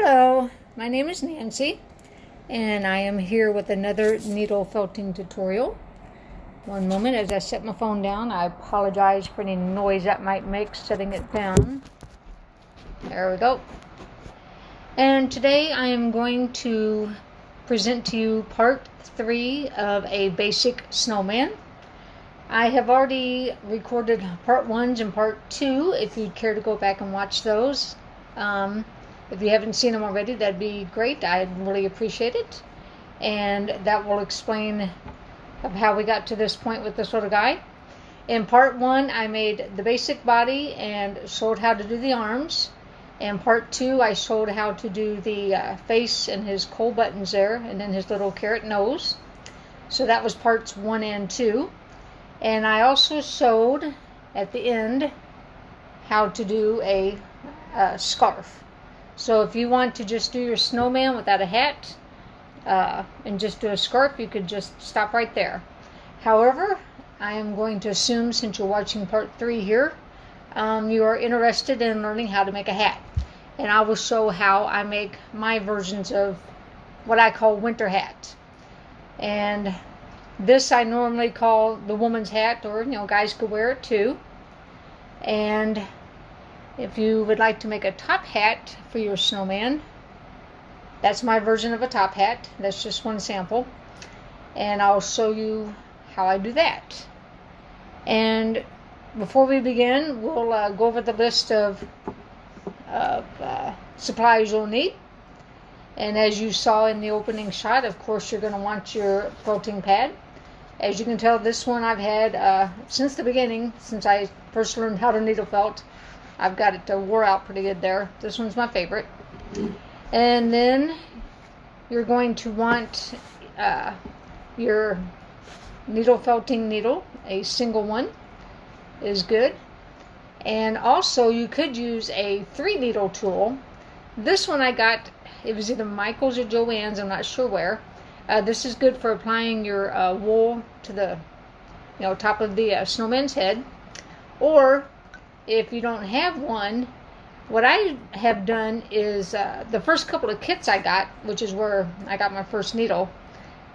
Hello, my name is Nancy, and I am here with another needle felting tutorial. One moment as I set my phone down. I apologize for any noise that might make setting it down. There we go. And today I am going to present to you part 3 of a basic snowman. I have already recorded part 1 and part 2 if you'd care to go back and watch those. If you haven't seen them already, that'd be great. I'd really appreciate it. And that will explain of how we got to this point with this little guy. In part 1, I made the basic body and showed how to do the arms. In part 2, I showed how to do the face and his coal buttons there, and then his little carrot nose. So that was parts 1 and 2. And I also showed at the end how to do a scarf. So if you want to just do your snowman without a hat and just do a scarf, you could just stop right there. However, I am going to assume, since you're watching part 3 here, you are interested in learning how to make a hat. And I will show how I make my versions of what I call winter hat. And this I normally call the woman's hat, or guys could wear it too. And if you would like to make a top hat for your snowman, that's my version of a top hat. That's just one sample. And I'll show you how I do that. And before we begin, we'll go over the list of supplies you'll need. And as you saw in the opening shot, of course, you're going to want your felting pad. As you can tell, this one I've had since the beginning, since I first learned how to needle felt. I've got it wore out pretty good there. This one's my favorite. And then you're going to want your needle felting needle. A single one is good. And also you could use a 3 needle tool. This one I got, it was either Michael's or Joann's, I'm not sure where. This is good for applying your wool to the top of the snowman's head. Or if you don't have one, what I have done is the first couple of kits I got, which is where I got my first needle.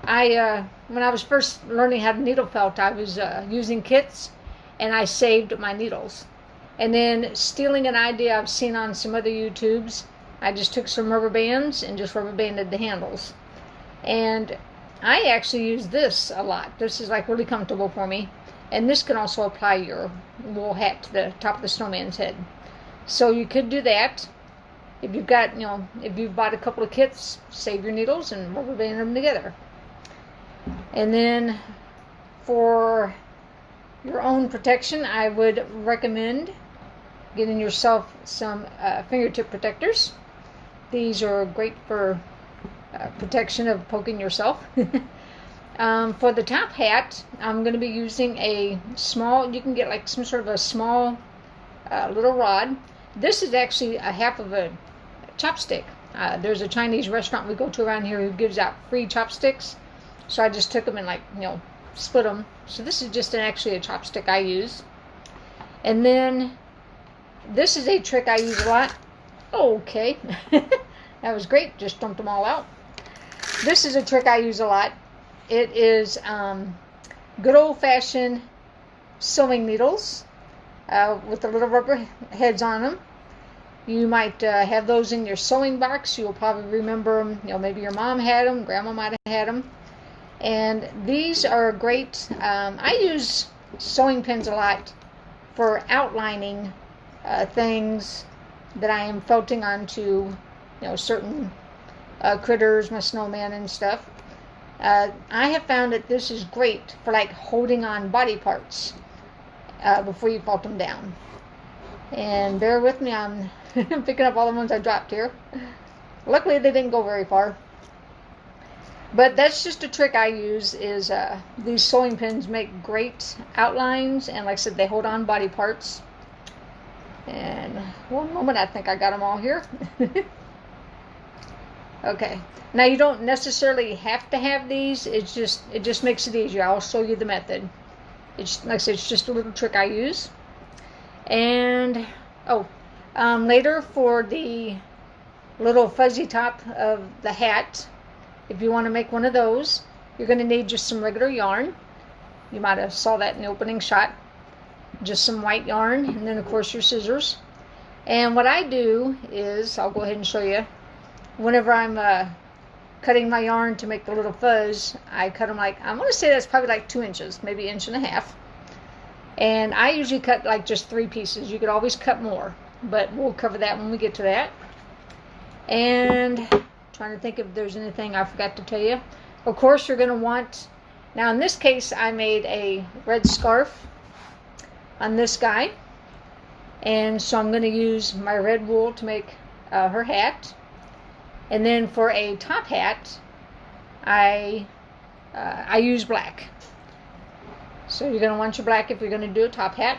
When I was first learning how to needle felt, I was using kits, and I saved my needles. And then, stealing an idea I've seen on some other YouTubes, I just took some rubber bands and just rubber banded the handles. And I actually use this a lot. This is like really comfortable for me. And this can also apply your wool hat to the top of the snowman's head. So you could do that. If you've got, if you've bought a couple of kits, save your needles and rubber band them together. And then for your own protection, I would recommend getting yourself some fingertip protectors. These are great for protection of poking yourself. For the top hat, I'm going to be using a small, you can get like some sort of a small little rod. This is actually a half of a chopstick. There's a Chinese restaurant we go to around here who gives out free chopsticks. So I just took them and split them. So this is just actually a chopstick I use. And then this is a trick I use a lot. Okay. That was great. Just dumped them all out. This is a trick I use a lot. It is good old-fashioned sewing needles with the little rubber heads on them. You might have those in your sewing box. You'll probably remember them. Maybe your mom had them, grandma might have had them. And these are great. I use sewing pins a lot for outlining things that I am felting onto, certain critters, my snowman and stuff. I have found that this is great for holding on body parts before you felt them down. And bear with me, I'm picking up all the ones I dropped here. Luckily they didn't go very far. But that's just a trick I use, is these sewing pins make great outlines, and like I said, they hold on body parts. And one moment, I think I got them all here. Okay. Now you don't necessarily have to have these. It just makes it easier. I'll show you the method. It's like I said, it's just a little trick I use. And later for the little fuzzy top of the hat. If you want to make one of those, you're going to need just some regular yarn. You might have saw that in the opening shot. Just some white yarn, and then of course your scissors. And what I do is, I'll go ahead and show you, whenever I'm cutting my yarn to make the little fuzz, I cut them like, I'm going to say that's probably like 2 inches, maybe 1.5 inches. And I usually cut like just 3 pieces. You could always cut more, but we'll cover that when we get to that. And trying to think if there's anything I forgot to tell you. Of course, you're going to want, now in this case, I made a red scarf on this guy. And so I'm going to use my red wool to make her hat. And then for a top hat, I use black. So you're going to want your black if you're going to do a top hat.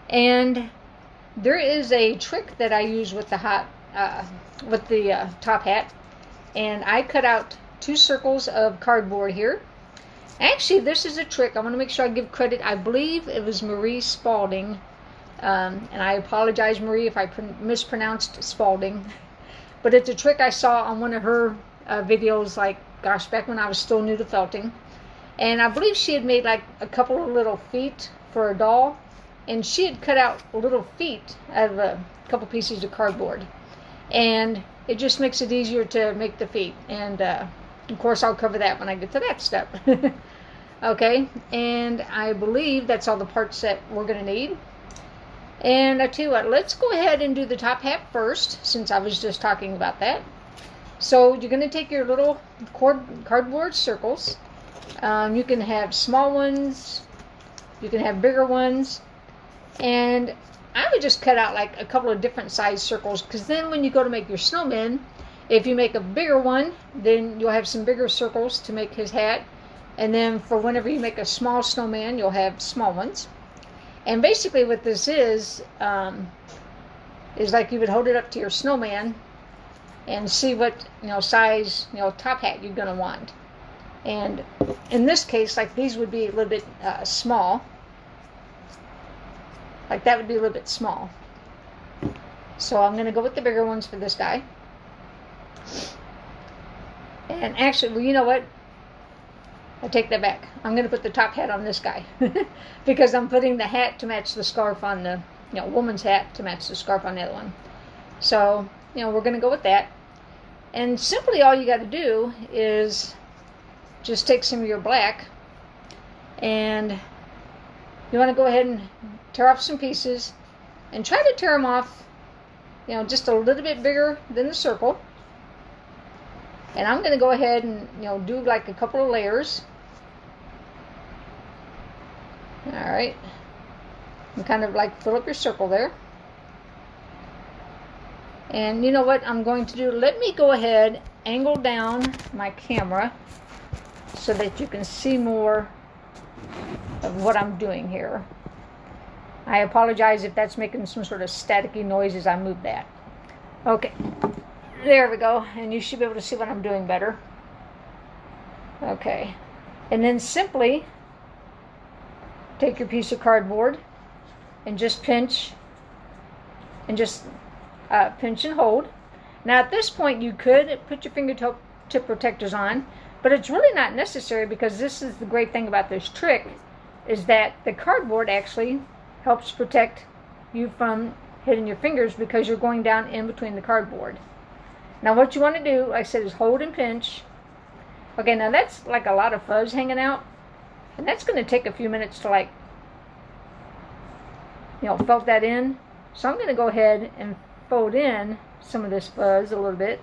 And there is a trick that I use with the top hat. And I cut out 2 circles of cardboard here. Actually, this is a trick. I want to make sure I give credit. I believe it was Marie Spalding. And I apologize, Marie, if I mispronounced Spalding. But it's a trick I saw on one of her videos, like, gosh, back when I was still new to felting. And I believe she had made like a couple of little feet for a doll. And she had cut out little feet out of a couple pieces of cardboard. And it just makes it easier to make the feet. And of course I'll cover that when I get to that step. Okay, and I believe that's all the parts that we're going to need. And I tell you what, let's go ahead and do the top hat first, since I was just talking about that. So you're going to take your little cardboard circles. You can have small ones, you can have bigger ones, and I would just cut out like a couple of different size circles, because then when you go to make your snowman, if you make a bigger one, then you'll have some bigger circles to make his hat, and then for whenever you make a small snowman, you'll have small ones. And basically what this is like you would hold it up to your snowman and see what size top hat you're going to want. And in this case, like these would be a little bit small. Like that would be a little bit small. So I'm going to go with the bigger ones for this guy. And actually, well, you know what? I take that back. I'm going to put the top hat on this guy. Because I'm putting the hat to match the scarf on the, woman's hat to match the scarf on the other one. So, we're going to go with that. And simply all you got to do is just take some of your black, and you want to go ahead and tear off some pieces, and try to tear them off, just a little bit bigger than the circle. And I'm going to go ahead and, do like a couple of layers. Alright. And kind of like fill up your circle there. And you know what I'm going to do? Let me go ahead, angle down my camera so that you can see more of what I'm doing here. I apologize if that's making some sort of staticky noise as I move that. Okay. There we go, and you should be able to see what I'm doing better. Okay, and then simply take your piece of cardboard and just pinch and pinch and hold. Now at this point you could put your fingertip protectors on, but it's really not necessary, because this is the great thing about this trick, is that the cardboard actually helps protect you from hitting your fingers, because you're going down in between the cardboard. Now what you want to do, like I said, is hold and pinch. Okay, now that's like a lot of fuzz hanging out. And that's going to take a few minutes to like, felt that in. So I'm going to go ahead and fold in some of this fuzz a little bit.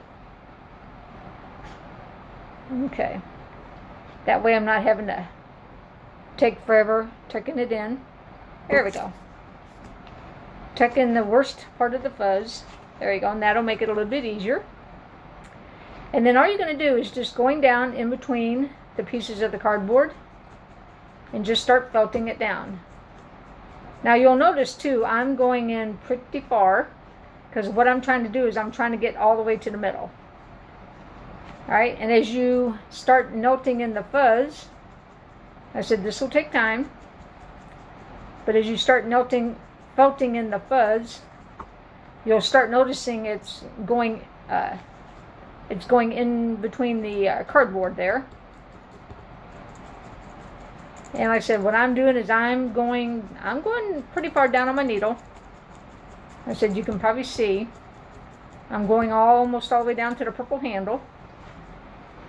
Okay. That way I'm not having to take forever tucking it in. There we go. Tuck in the worst part of the fuzz. There you go, and that'll make it a little bit easier. And then all you're going to do is just going down in between the pieces of the cardboard and just start felting it down. Now you'll notice too, I'm going in pretty far, because what I'm trying to do is I'm trying to get all the way to the middle. Alright, and as you start melting in the fuzz, I said this will take time, but as you start felting in the fuzz, you'll start noticing it's going it's going in between the cardboard there. And like I said, what I'm doing is I'm going pretty far down on my needle. I said you can probably see I'm going almost all the way down to the purple handle.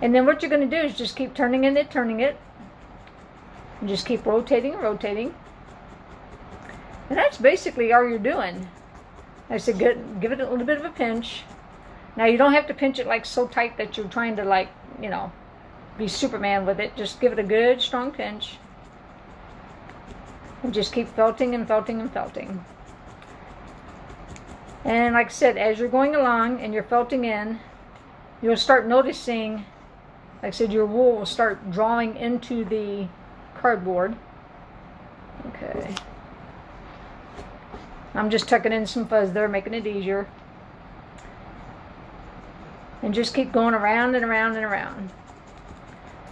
And then what you're going to do is just keep turning it, and just keep rotating and rotating. And that's basically all you're doing. I said give it a little bit of a pinch. Now you don't have to pinch it like so tight that you're trying to, like, you know, be Superman with it. Just give it a good strong pinch. And just keep felting and felting and felting. And like I said, as you're going along and you're felting in, you'll start noticing, like I said, your wool will start drawing into the cardboard. Okay. I'm just tucking in some fuzz there, making it easier. And just keep going around and around and around.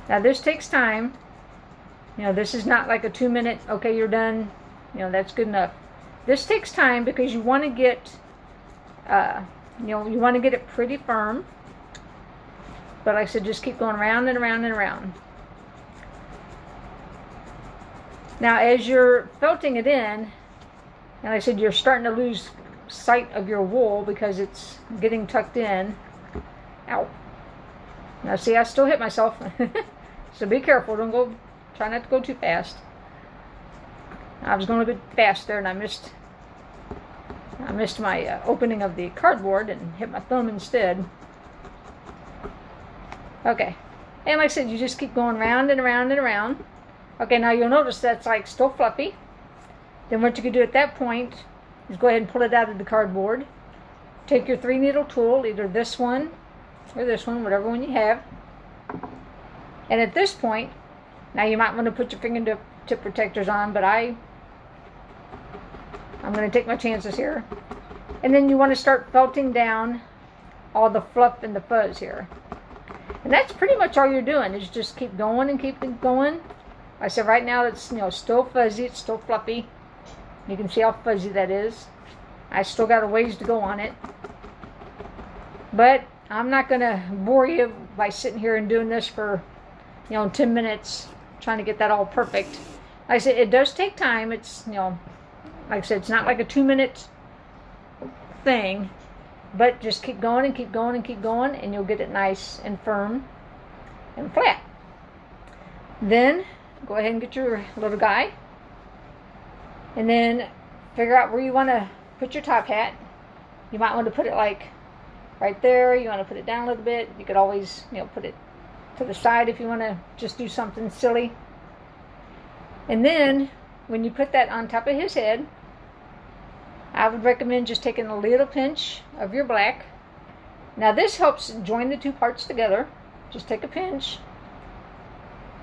Now this takes time. You know, this is not like a 2-minute, okay, you're done. You know, that's good enough. This takes time because you want to get, you know, you want to get it pretty firm. But like I said, just keep going around and around and around. Now as you're felting it in, and like I said, you're starting to lose sight of your wool because it's getting tucked in. Ow. Now see, I still hit myself. So be careful, try not to go too fast. I was going a bit fast there and I missed my opening of the cardboard and hit my thumb instead. Okay, and like I said, you just keep going round and around and around. Okay, now you'll notice that's like still fluffy. Then what you can do at that point is go ahead and pull it out of the cardboard. Take your 3-needle tool, either this one or this one, whatever one you have. And at this point, now you might want to put your fingertip protectors on, but I'm going to take my chances here. And then you want to start felting down all the fluff and the fuzz here. And that's pretty much all you're doing, is just keep going and keep going. Like I said, right now it's, you know, still fuzzy, it's still fluffy. You can see how fuzzy that is. I still got a ways to go on it. But I'm not going to bore you by sitting here and doing this for, you know, 10 minutes trying to get that all perfect. Like I said, it does take time. It's, you know, like I said, it's not like a 2-minute thing. But just keep going and keep going and keep going, and you'll get it nice and firm and flat. Then go ahead and get your little guy. And then figure out where you want to put your top hat. You might want to put it like right there. You want to put it down a little bit. You could always, you know, put it to the side if you want to just do something silly. And then when you put that on top of his head, I would recommend just taking a little pinch of your black. Now this helps join the two parts together. Just take a pinch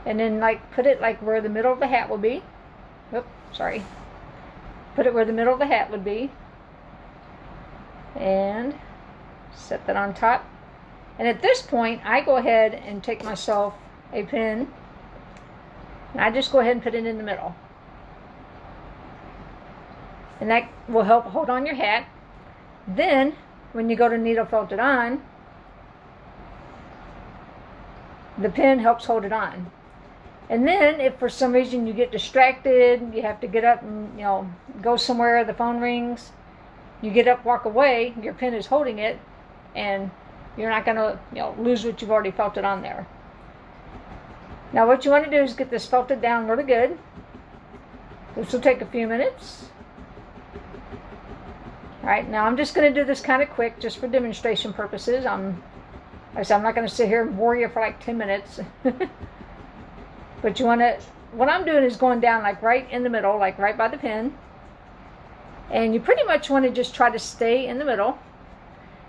and then like put it like where the middle of the hat will be. Oops, sorry. Put it where the middle of the hat would be. And set that on top. And at this point, I go ahead and take myself a pin. And I just go ahead and put it in the middle. And that will help hold on your hat. Then, when you go to needle felt it on, the pin helps hold it on. And then, if for some reason you get distracted, you have to get up and, you know, go somewhere, the phone rings, you get up, walk away, your pin is holding it, and you're not going to, you know, lose what you've already felted on there. Now what you want to do is get this felted down really good. This will take a few minutes. Alright, now I'm just going to do this kind of quick, just for demonstration purposes. Like I said, I'm not going to sit here and bore you for like 10 minutes. But you want to, what I'm doing is going down like right in the middle, like right by the pin. And you pretty much want to just try to stay in the middle.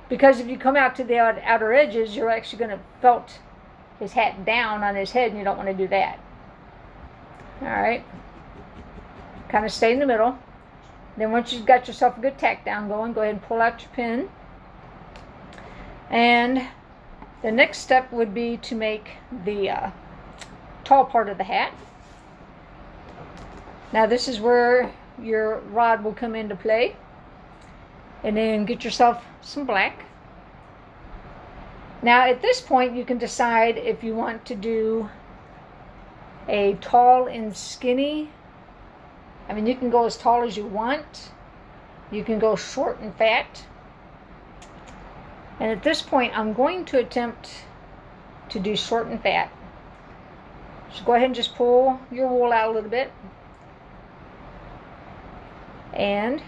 Because if you come out to the outer edges, you're actually going to felt his hat down on his head, and you don't want to do that. Alright. Kind of stay in the middle. Then once you've got yourself a good tack down going, go ahead and pull out your pin. And the next step would be to make the tall part of the hat. Now this is where your rod will come into play. And then get yourself some black. Now at this point you can decide if you want to do a tall and skinny. I mean, you can go as tall as you want. You can go short and fat. And at this point I'm going to attempt to do short and fat. So go ahead and just pull your wool out a little bit. And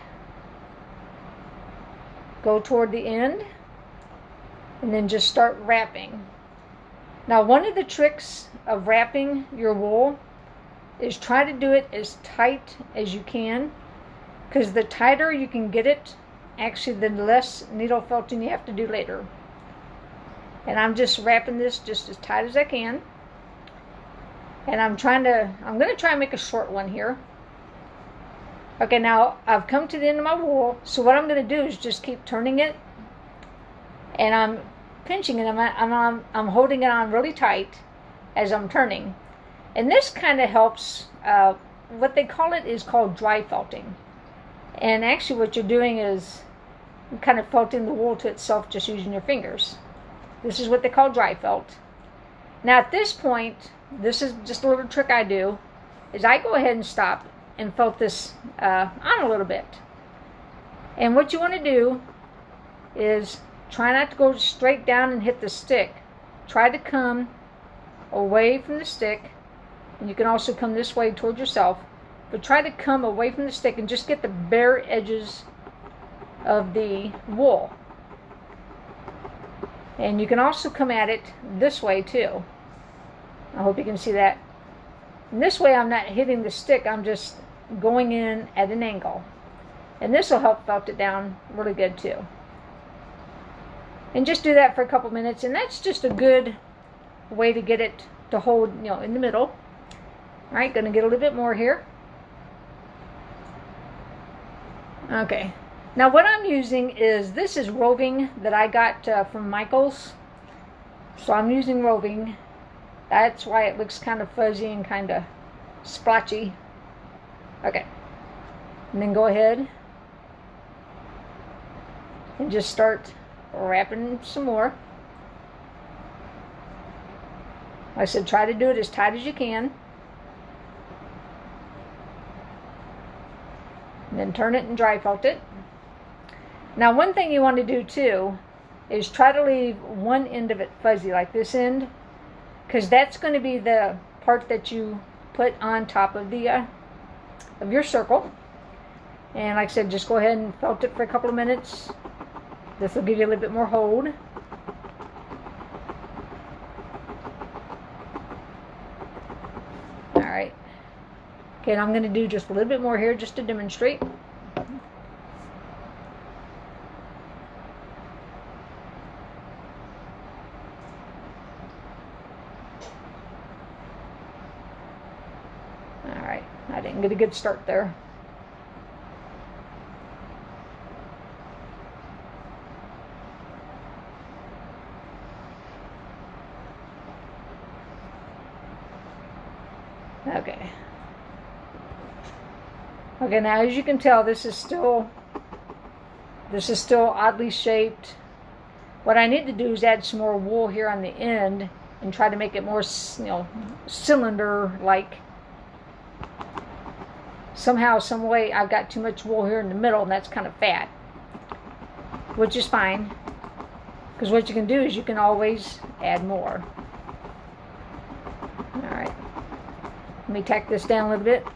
go toward the end. And then just start wrapping. Now, one of the tricks of wrapping your wool is try to do it as tight as you can, because the tighter you can get it, actually the less needle felting you have to do later. And I'm just wrapping this just as tight as I can. And I'm going to try and make a short one here. Okay, now I've come to the end of my wool, so what I'm going to do is just keep turning it, and I'm pinching it, I'm holding it on really tight as I'm turning. And this kind of helps, what they call it is called dry felting. And actually what you're doing is kind of felting the wool to itself just using your fingers. This is what they call dry felt. Now at this point, this is just a little trick I do, is I go ahead and stop and felt this on a little bit. And what you want to do is try not to go straight down and hit the stick. Try to come away from the stick, and you can also come this way towards yourself, but try to come away from the stick and just get the bare edges of the wool. And you can also come at it this way too. I hope you can see that. And this way I'm not hitting the stick, I'm just going in at an angle. And this will help felt it down really good too. And just do that for a couple minutes, and that's just a good way to get it to hold, in the middle. All right, going to get a little bit more here. Okay, now what I'm using is, this is roving that I got from Michael's. So I'm using roving. That's why it looks kind of fuzzy and kind of splotchy. Okay, and then go ahead and just start wrapping some more. Like I said, try to do it as tight as you can. And then turn it and dry felt it. Now one thing you want to do too is try to leave one end of it fuzzy, like this end, because that's going to be the part that you put on top of the of your circle. And like I said, just go ahead and felt it for a couple of minutes. This will give you a little bit more hold. Alright. Okay, and I'm going to do just a little bit more here just to demonstrate. Alright, I didn't get a good start there. Okay. Okay, now as you can tell, this is still oddly shaped. What I need to do is add some more wool here on the end and try to make it more, cylinder-like. Somehow, some way, I've got too much wool here in the middle, and that's kind of fat, which is fine, because what you can do is you can always add more. All right. Let me tack this down a little bit.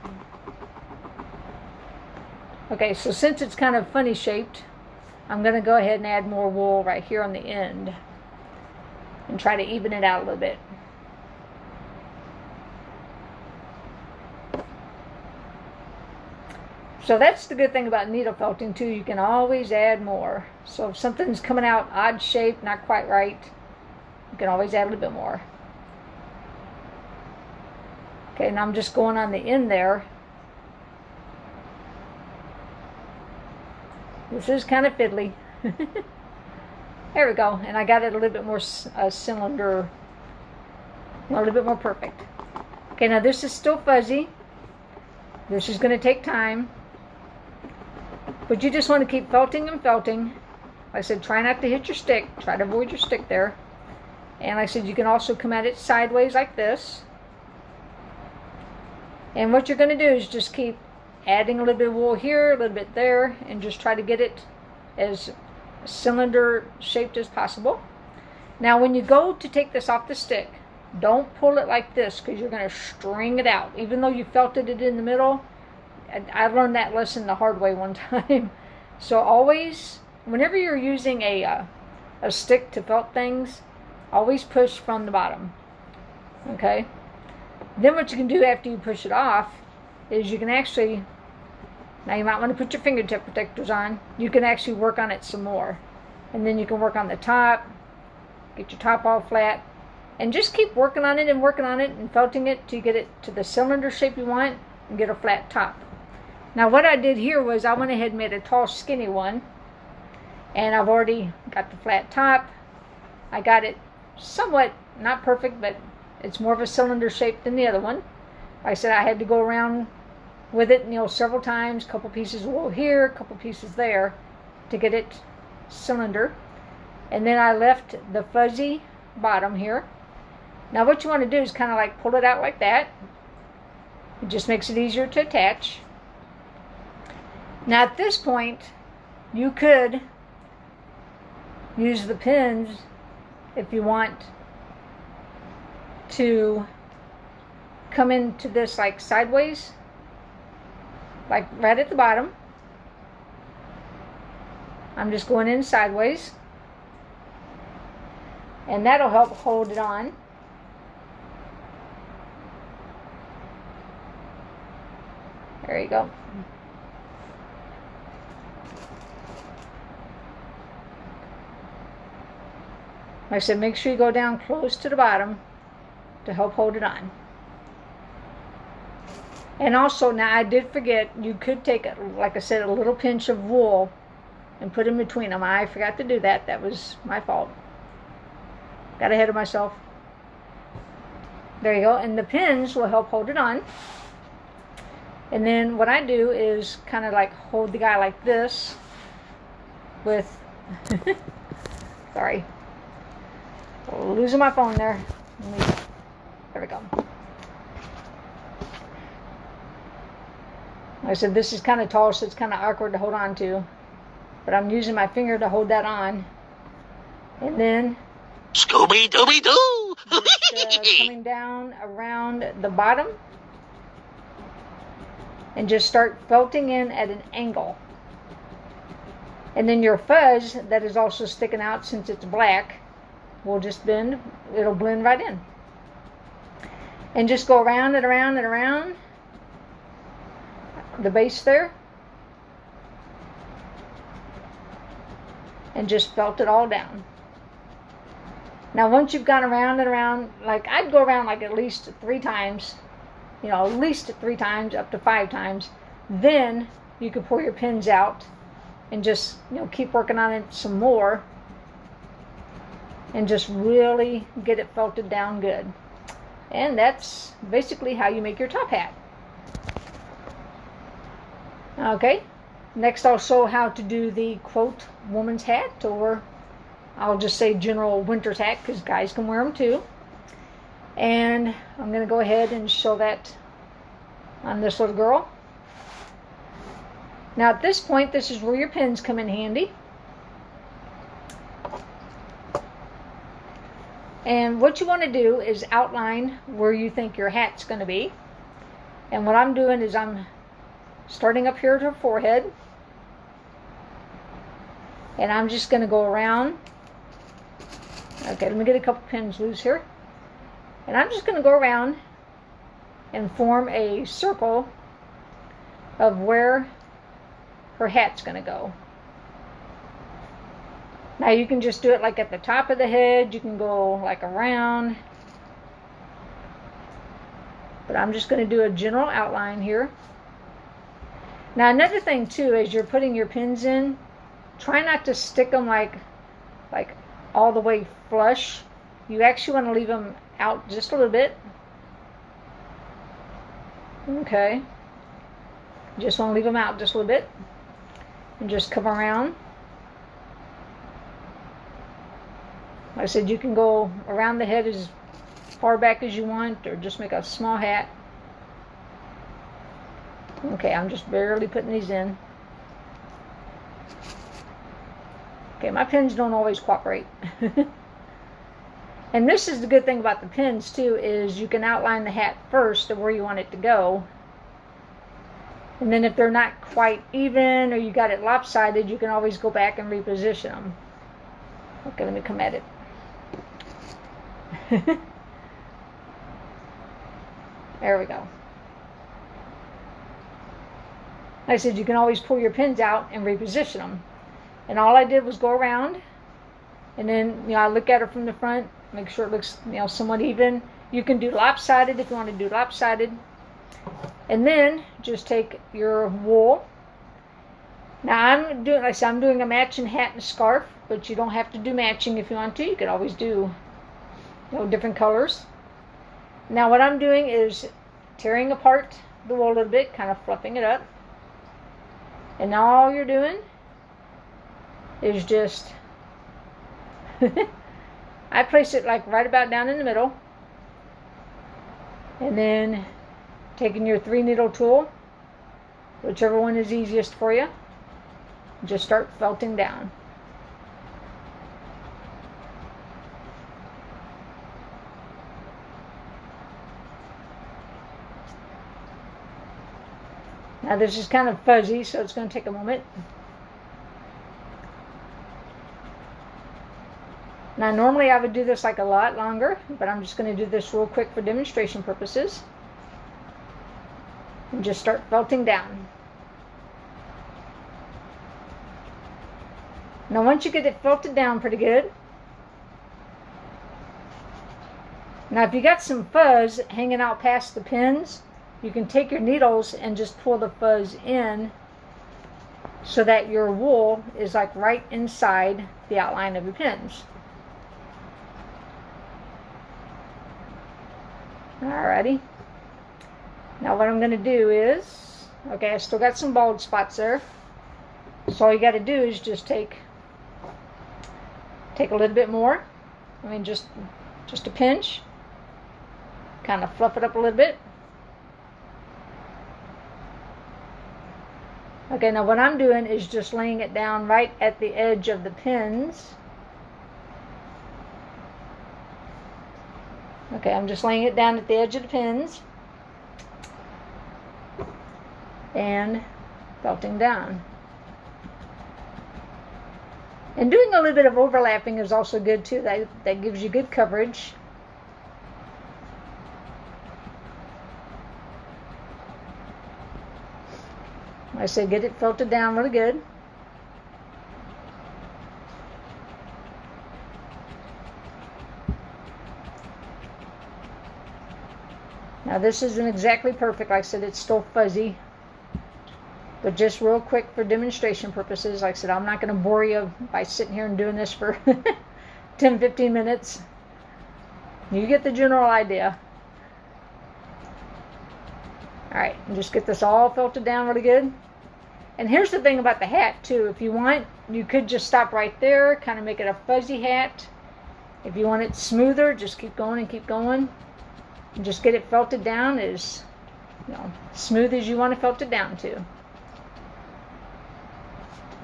Okay, so since it's kind of funny shaped, I'm going to go ahead and add more wool right here on the end and try to even it out a little bit. So that's the good thing about needle felting too, you can always add more. So if something's coming out odd shaped, not quite right, you can always add a little bit more. Okay, and I'm just going on the end there. This is kind of fiddly. There we go, and I got it a little bit more cylinder, a little bit more perfect. Okay, now this is still fuzzy. This is going to take time, but you just want to keep felting and felting. Like I said, try not to hit your stick. Try to avoid your stick there. And like I said, you can also come at it sideways like this. And what you're going to do is just keep adding a little bit of wool here, a little bit there, and just try to get it as cylinder shaped as possible. Now when you go to take this off the stick, don't pull it like this, because you're going to string it out. Even though you felted it in the middle, I learned that lesson the hard way one time. So always, whenever you're using a stick to felt things, always push from the bottom. Okay? Then what you can do after you push it off is you can actually, now you might want to put your fingertip protectors on. You can actually work on it some more. And then you can work on the top, get your top all flat, and just keep working on it and felting it till you get it to the cylinder shape you want and get a flat top. Now what I did here was I went ahead and made a tall skinny one, and I've already got the flat top. I got it somewhat, not perfect, but it's more of a cylinder shape than the other one. Like I said, I had to go around with it, several times, a couple pieces of wool here, a couple pieces there, to get it cylinder. And then I left the fuzzy bottom here. Now what you want to do is kind of like pull it out like that. It just makes it easier to attach. Now at this point, you could use the pins if you want to come into this like sideways, like right at the bottom. I'm just going in sideways, and that'll help hold it on. There you go. Like I said, make sure you go down close to the bottom to help hold it on. And also, now I did forget, you could take, like I said, a little pinch of wool and put in between them. I forgot to do that. That was my fault. Got ahead of myself. There you go. And the pins will help hold it on. And then what I do is kind of like hold the guy like this with, sorry, losing my phone there. There we go. Like I said, this is kind of tall, so it's kind of awkward to hold on to. But I'm using my finger to hold that on. And then Scooby-Dooby-Doo! Coming down around the bottom. And just start felting in at an angle. And then your fuzz that is also sticking out, since it's black, will just bend. It'll blend right in. And just go around and around and around the base there. And just felt it all down. Now once you've gone around and around, like I'd go around like at least 3 times. At least 3 times, up to 5 times. Then you can pull your pins out and just, keep working on it some more. And just really get it felted down good. And that's basically how you make your top hat. Okay, next I'll show how to do the quote woman's hat, or I'll just say general winter's hat, because guys can wear them too. And I'm going to go ahead and show that on this little girl. Now at this point, this is where your pins come in handy. And what you want to do is outline where you think your hat's going to be. And what I'm doing is I'm starting up here at her forehead. And I'm just going to go around. Okay, let me get a couple pins loose here. And I'm just going to go around and form a circle of where her hat's going to go. Now you can just do it like at the top of the head. You can go like around. But I'm just going to do a general outline here. Now another thing too, as you're putting your pins in, try not to stick them like all the way flush. You actually want to leave them out just a little bit. Okay. Just want to leave them out just a little bit. And just come around. Like I said, you can go around the head as far back as you want, or just make a small hat. Okay, I'm just barely putting these in. Okay, my pins don't always cooperate. And this is the good thing about the pins too, is you can outline the hat first of where you want it to go. And then if they're not quite even, or you got it lopsided, you can always go back and reposition them. Okay, let me come at it. There we go. Like I said, you can always pull your pins out and reposition them. And all I did was go around, and then, I look at it from the front, make sure it looks, somewhat even. You can do lopsided if you want to do lopsided. And then just take your wool. Now I'm doing, like I said, I'm doing a matching hat and scarf, but you don't have to do matching if you want to. You could always do, different colors. Now what I'm doing is tearing apart the wool a little bit, kind of fluffing it up. And now all you're doing is just, I place it like right about down in the middle. And then taking your 3-needle tool, whichever one is easiest for you, just start felting down. Now this is kind of fuzzy, so it's going to take a moment. Now normally I would do this like a lot longer, but I'm just going to do this real quick for demonstration purposes. And just start felting down. Now once you get it felted down pretty good, now if you got some fuzz hanging out past the pins, you can take your needles and just pull the fuzz in so that your wool is like right inside the outline of your pins. Alrighty. Now what I'm going to do is, okay, I still got some bald spots there. So all you got to do is just take a little bit more. I mean, just a pinch. Kind of fluff it up a little bit. Okay, now what I'm doing is just laying it down right at the edge of the pins. Okay, I'm just laying it down at the edge of the pins and felting down. And doing a little bit of overlapping is also good too. That gives you good coverage. Like I said, get it felted down really good. Now this isn't exactly perfect. Like I said, it's still fuzzy. But just real quick for demonstration purposes, like I said, I'm not going to bore you by sitting here and doing this for 10-15 minutes. You get the general idea. Alright, and just get this all felted down really good. And here's the thing about the hat too. If you want, you could just stop right there, kind of make it a fuzzy hat. If you want it smoother, just keep going and keep going. And just get it felted down as smooth as you want to felt it down to.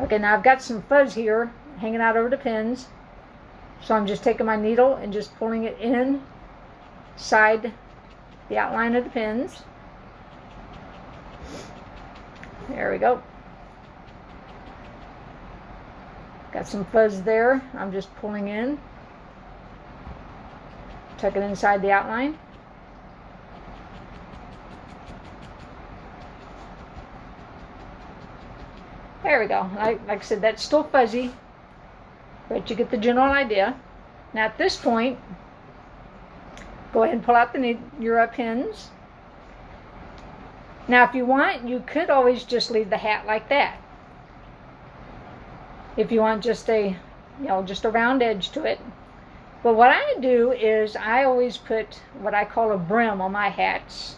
Okay, now I've got some fuzz here hanging out over the pins. So I'm just taking my needle and just pulling it inside the outline of the pins. There we go. Got some fuzz there. I'm just pulling in. Tuck it inside the outline. There we go. Like I said, that's still fuzzy, but you get the general idea. Now at this point, go ahead and pull out your pins. Now if you want, you could always just leave the hat like that. If you want just a round edge to it. But what I do is I always put what I call a brim on my hats.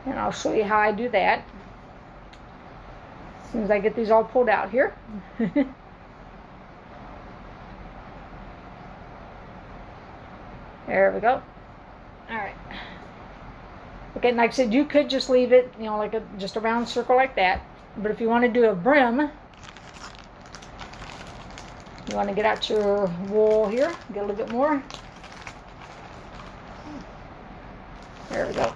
And I'll show you how I do that. As soon as I get these all pulled out here. There we go. Alright. Okay, like I said, you could just leave it, you know, like just a round circle like that. But if you want to do a brim, you want to get out your wool here, get a little bit more. There we go.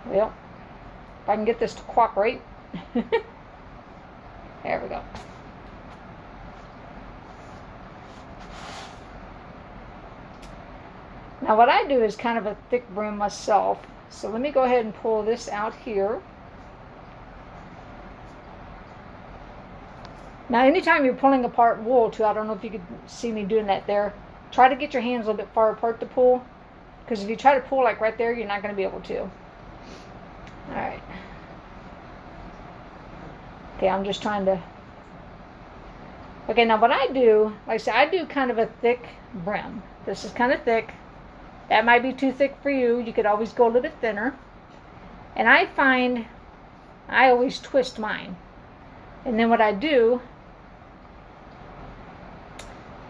Well, if I can get this to cooperate. There we go. Now what I do is kind of a thick brim myself. So let me go ahead and pull this out here. Now anytime you're pulling apart wool too, I don't know if you could see me doing that there, try to get your hands a little bit far apart to pull. Because if you try to pull like right there, you're not going to be able to. Alright. Okay, I'm just trying to... Okay, now what I do, like I said, I do kind of a thick brim. This is kind of thick. That might be too thick for you. You could always go a little bit thinner. And I find I always twist mine. And then what I do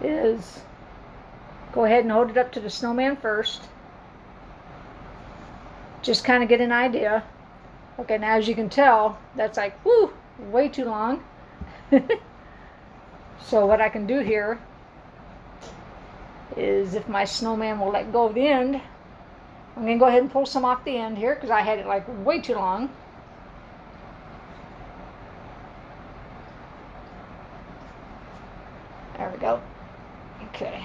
is go ahead and hold it up to the snowman first. Just kind of get an idea. Okay, now as you can tell, that's like, whoo, way too long. So what I can do here is, if my snowman will let go of the end, I'm going to go ahead and pull some off the end here because I had it like way too long. There we go. Okay.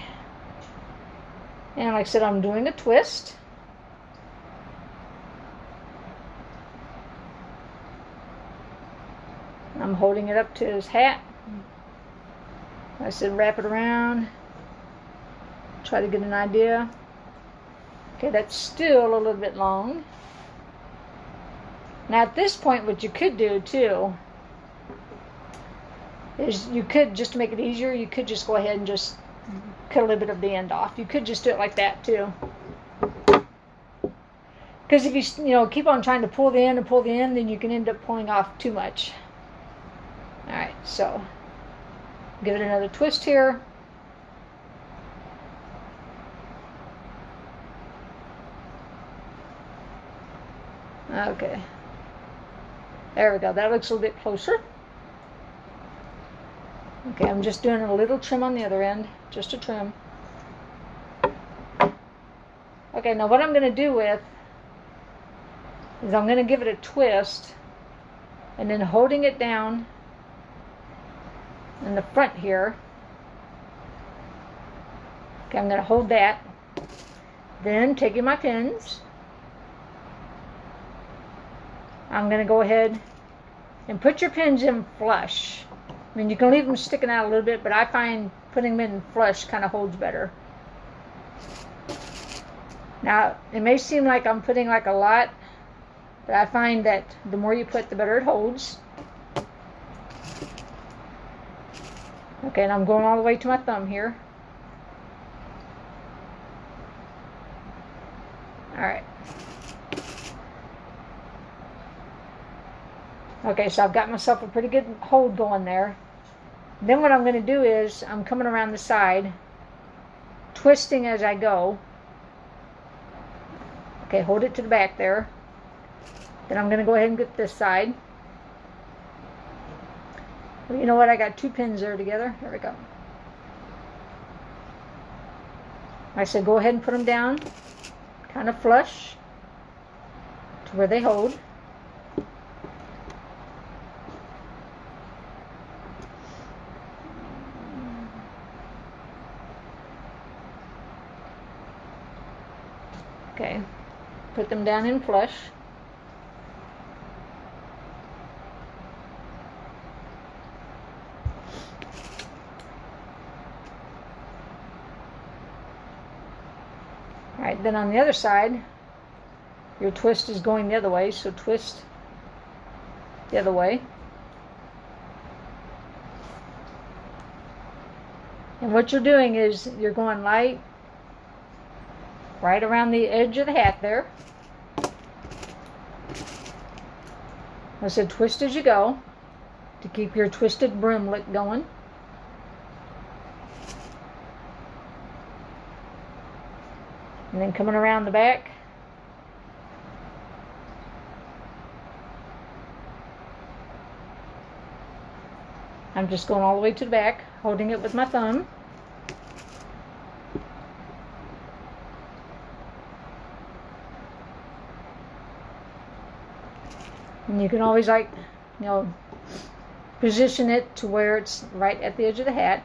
And like I said, I'm doing a twist. I'm holding it up to his hat. I said wrap it around. Try to get an idea. Okay, that's still a little bit long. Now at this point, what you could do too is you could, just to make it easier, you could just go ahead and just cut a little bit of the end off. You could just do it like that too. Because if you keep on trying to pull the end and pull the end, then you can end up pulling off too much. Alright, so give it another twist here. Okay. There we go. That looks a little bit closer. Okay, I'm just doing a little trim on the other end. Just a trim. Okay, now what I'm going to do with is I'm going to give it a twist and then holding it down in the front here. Okay, I'm going to hold that. Then taking my pins, I'm going to go ahead and put your pins in flush. I mean, you can leave them sticking out a little bit, but I find putting them in flush kind of holds better. Now, it may seem like I'm putting like a lot, but I find that the more you put, the better it holds. Okay, and I'm going all the way to my thumb here. Alright. Okay, so I've got myself a pretty good hold going there. Then what I'm going to do is I'm coming around the side, twisting as I go. Okay, hold it to the back there. Then I'm going to go ahead and get this side. Well, you know what? I got two pins there together. There we go. I said go ahead and put them down, kind of flush to where they hold. Okay, put them down in flush. Alright, then on the other side, your twist is going the other way, so twist the other way. And what you're doing is you're going light right around the edge of the hat there. I said twist as you go to keep your twisted brim lick going. And then coming around the back. I'm just going all the way to the back, holding it with my thumb. And you can always, like, you know, position it to where it's right at the edge of the hat.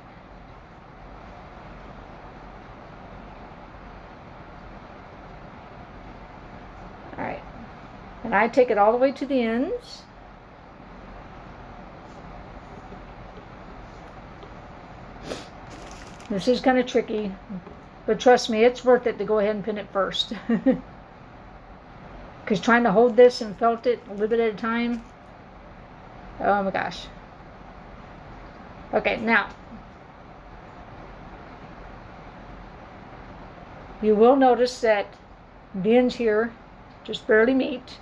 Alright. And I take it all the way to the ends. This is kind of tricky, but trust me, it's worth it to go ahead and pin it first. Because trying to hold this and felt it a little bit at a time, oh my gosh. Okay, now, you will notice that the ends here just barely meet.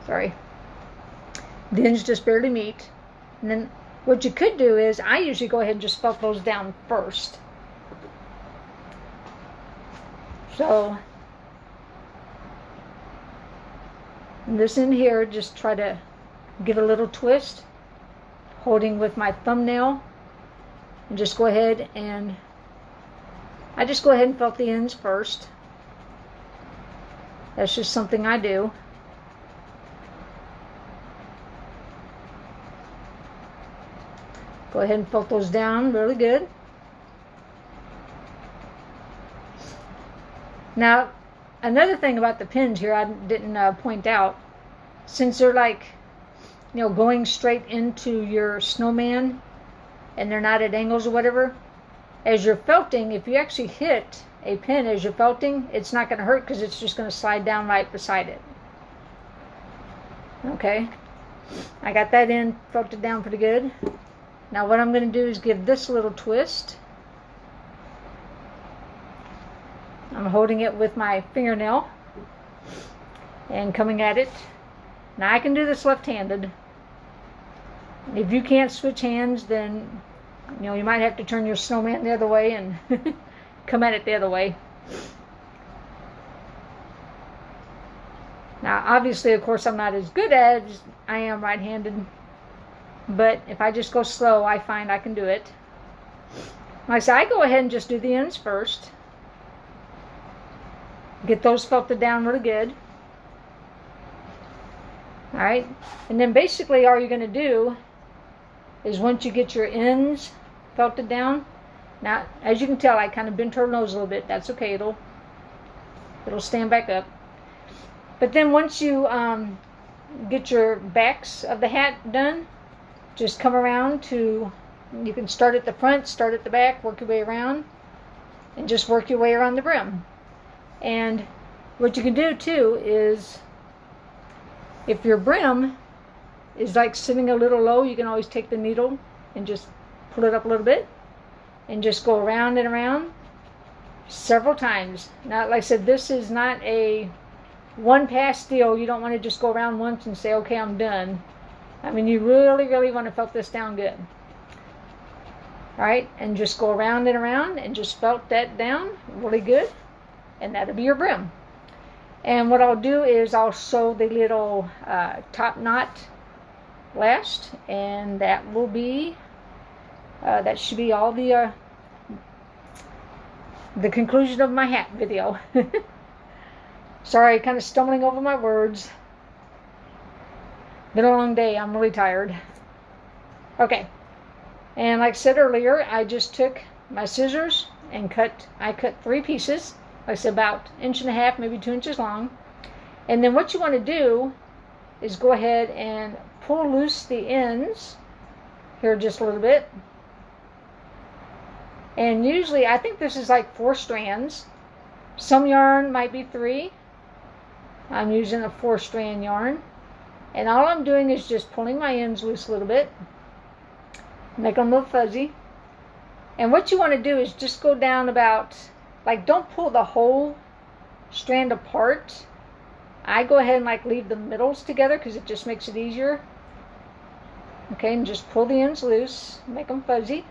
Sorry. The ends just barely meet. And then what you could do is, I usually go ahead and just felt those down first. So, this in here, just try to give a little twist, holding with my thumbnail, and just go ahead and, I just go ahead and felt the ends first. That's just something I do. Go ahead and felt those down really good. Now, another thing about the pins here I didn't point out, since they're like, you know, going straight into your snowman and they're not at angles or whatever, as you're felting, if you actually hit a pin as you're felting, it's not going to hurt because it's just going to slide down right beside it. Okay, I got that in, felted down pretty good. Now what I'm going to do is give this a little twist. I'm holding it with my fingernail and coming at it. Now I can do this left-handed. If you can't switch hands, then you know you might have to turn your snowman the other way and come at it the other way. Now obviously, of course, I'm not as good as I am right-handed, but if I just go slow, I find I can do it. Like I said, I go ahead and just do the ends first. Get those felted down really good. Alright, and then basically all you're going to do is once you get your ends felted down, now as you can tell I kind of bent her nose a little bit, that's okay, it'll stand back up. But then once you get your backs of the hat done, just come around to, you can start at the front, start at the back, work your way around, and just work your way around the brim. And what you can do too is, if your brim is like sitting a little low, you can always take the needle and just pull it up a little bit and just go around and around several times. Now, like I said, this is not a one pass deal. You don't want to just go around once and say, okay, I'm done. I mean, you really, really want to felt this down good. Alright, and just go around and just felt that down really good. And that'll be your brim. And what I'll do is I'll sew the little top knot last, and that will be that should be all the conclusion of my hat video. Sorry, kind of stumbling over my words. Been a long day. I'm really tired. Okay, and like I said earlier, I just took my scissors and I cut 3 pieces. Like I said, about 1.5 inches, maybe 2 inches long. And then what you want to do is go ahead and pull loose the ends here just a little bit. And usually, I think this is like 4 strands. Some yarn might be 3. I'm using a 4-strand yarn. And all I'm doing is just pulling my ends loose a little bit. Make them a little fuzzy. And what you want to do is just go down about, like, don't pull the whole strand apart. I go ahead and like leave the middles together because it just makes it easier. Okay, and just pull the ends loose, make them fuzzy.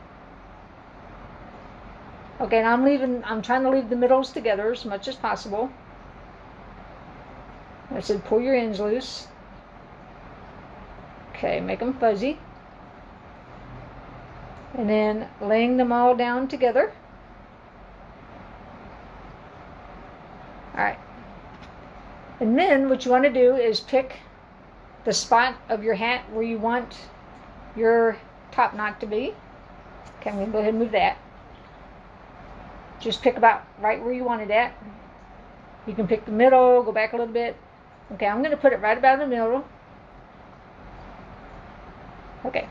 Okay, and I'm trying to leave the middles together as much as possible. I said pull your ends loose. Okay, make them fuzzy. And then laying them all down together. Alright. And then what you want to do is pick the spot of your hat where you want your top knot to be. Okay, I'm going to go ahead and move that. Just pick about right where you want it at. You can pick the middle, go back a little bit. Okay, I'm going to put it right about in the middle. Okay.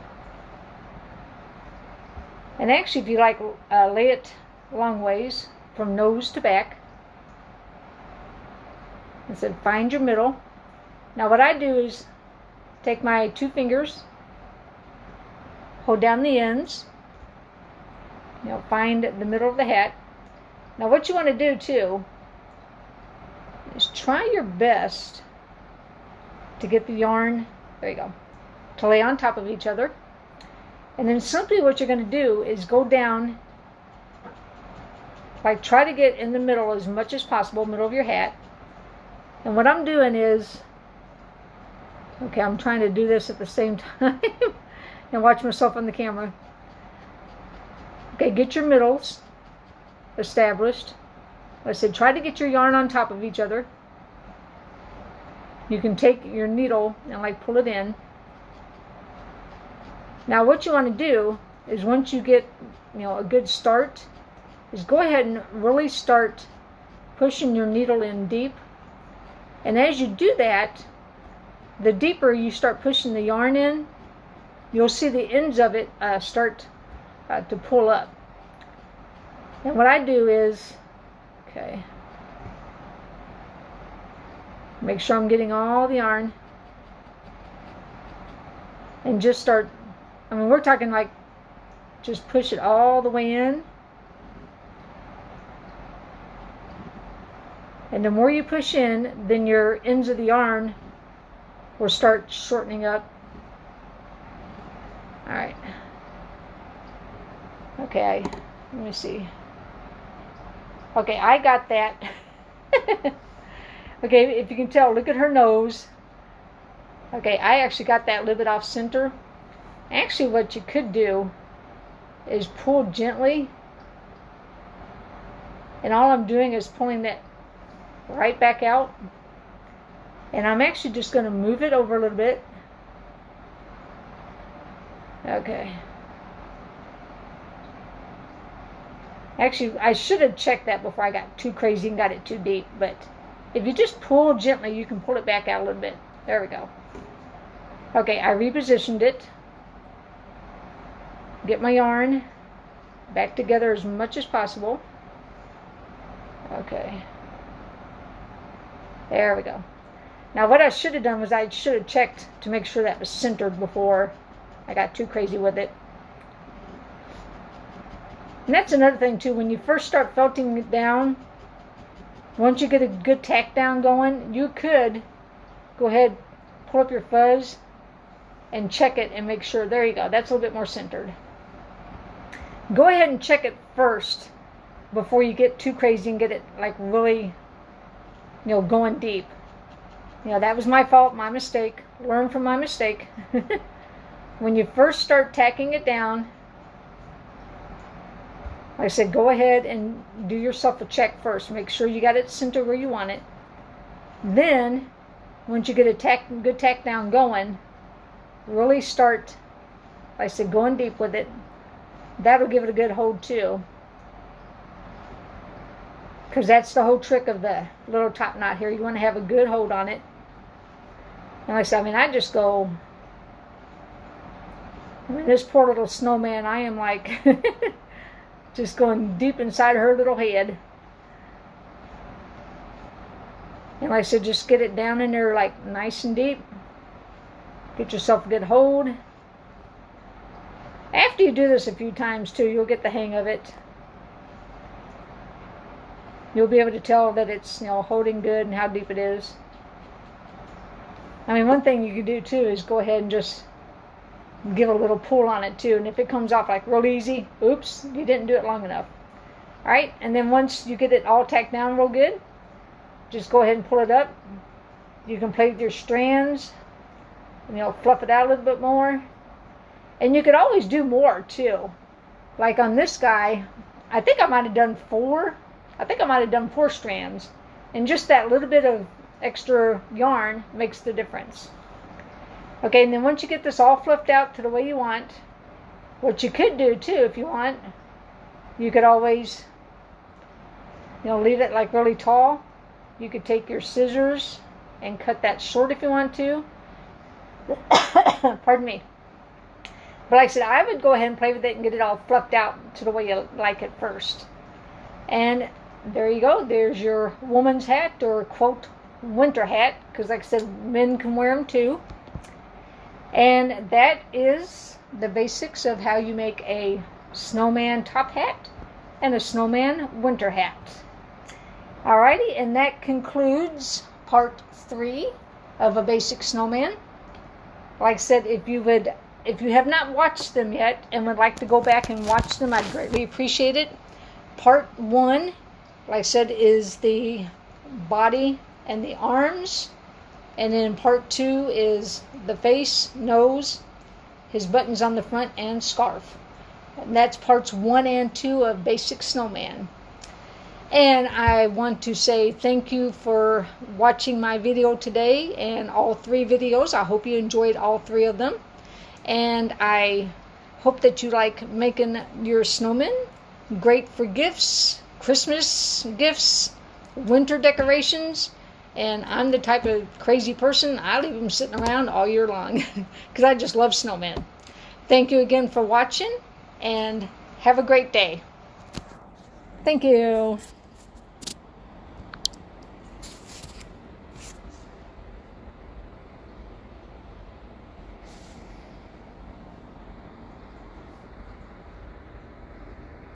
And actually, if you like, lay it long ways from nose to back. And said find your middle. Now what I do is take my 2 fingers, hold down the ends, find the middle of the hat. Now what you want to do too is try your best to get the yarn, there you go, to lay on top of each other. And then simply what you're going to do is go down, like try to get in the middle as much as possible, middle of your hat. And what I'm doing is, okay, I'm trying to do this at the same time and watch myself on the camera. Okay, get your middles established. I said try to get your yarn on top of each other. You can take your needle and like pull it in. Now what you want to do is once you get a good start, is go ahead and really start pushing your needle in deep. And as you do that, the deeper you start pushing the yarn in, you'll see the ends of it start to pull up. And what I do is, okay, make sure I'm getting all the yarn, and just start, we're talking like just push it all the way in. And the more you push in, then your ends of the yarn will start shortening up. Alright. Okay, let me see. Okay, I got that. Okay, if you can tell, look at her nose. Okay, I actually got that a little bit off center. Actually, what you could do is pull gently. And all I'm doing is pulling that right back out, and I'm actually just going to move it over a little bit. Okay. Actually, I should have checked that before I got too crazy and got it too deep, but if you just pull gently, you can pull it back out a little bit. There we go. Okay, I repositioned it. Get my yarn back together as much as possible. Okay. There we go. Now what I should have done was I should have checked to make sure that was centered before I got too crazy with it. And that's another thing too, when you first start felting it down, once you get a good tack down going, you could go ahead, pull up your fuzz and check it and make sure, there you go, that's a little bit more centered. Go ahead and check it first before you get too crazy and get it like really going deep. That was my fault, my mistake. Learn from my mistake. When you first start tacking it down, like I said, go ahead and do yourself a check first. Make sure you got it centered where you want it. Then, once you get a good tack down going, really start, like I said, going deep with it. That'll give it a good hold too. Because that's the whole trick of the little top knot here. You want to have a good hold on it. And like I said, I just go, this poor little snowman, I am like, just going deep inside her little head. And like I said, just get it down in there like nice and deep. Get yourself a good hold. After you do this a few times too, you'll get the hang of it. You'll be able to tell that it's, holding good and how deep it is. One thing you can do too is go ahead and just, give a little pull on it too. And if it comes off like real easy, oops, you didn't do it long enough. All right, and then once you get it all tacked down real good, just go ahead and pull it up. You can play with your strands, and fluff it out a little bit more. And you could always do more too. Like on this guy, I think I might have done 4. I think I might have done 4 strands. And just that little bit of extra yarn makes the difference. Okay, and then once you get this all fluffed out to the way you want, what you could do too, if you want, you could always, leave it like really tall. You could take your scissors and cut that short if you want to. Pardon me. But like I said, I would go ahead and play with it and get it all fluffed out to the way you like it first. And there you go. There's your woman's hat, or quote, winter hat, because like I said, men can wear them too. And that is the basics of how you make a snowman top hat and a snowman winter hat. Alrighty, and that concludes part 3 of a basic snowman. Like I said, if you have not watched them yet and would like to go back and watch them, I'd greatly appreciate it. Part 1, like I said, is the body and the arms. And then part 2 is the face, nose, his buttons on the front, and scarf. And that's parts 1 and 2 of Basic Snowman. And I want to say thank you for watching my video today and all 3 videos. I hope you enjoyed all 3 of them. And I hope that you like making your snowmen. Great for gifts, Christmas gifts, winter decorations. And I'm the type of crazy person, I leave them sitting around all year long because I just love snowmen. Thank you again for watching, and have a great day. Thank you.